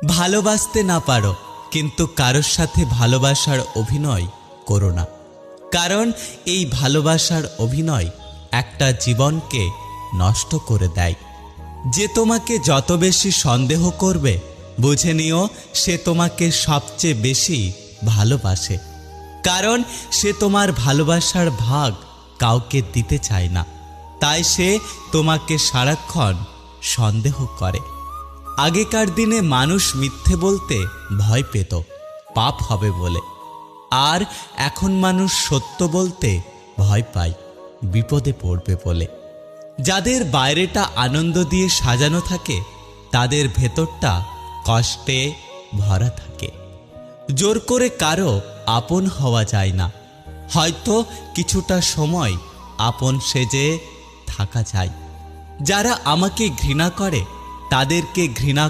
ভালোবাসতে না পারো, কিন্তু কারোর সাথে ভালোবাসার অভিনয় করো না। কারণ এই ভালোবাসার অভিনয় একটা জীবনকে নষ্ট করে দেয়। যে তোমাকে যত বেশি সন্দেহ করবে, বুঝে নিও সে তোমাকে সবচেয়ে বেশি ভালোবাসে। কারণ সে তোমার ভালোবাসার ভাগ কাউকে দিতে চায় না, তাই সে তোমাকে সারাক্ষণ সন্দেহ করে। আগেকার দিনে মানুষ মিথ্যে বলতে ভয় পেত পাপ হবে বলে, আর এখন মানুষ সত্য বলতে ভয় পায় বিপদে পড়বে বলে। যাদের বাইরেটা আনন্দ দিয়ে সাজানো থাকে, তাদের ভেতরটা কষ্টে ভরা থাকে। জোর করে কারো আপন হওয়া যায় না, হয়তো কিছুটা সময় আপন সেজে থাকা যায়। যারা আমাকে ঘৃণা করে তাদেরকে ঘৃণা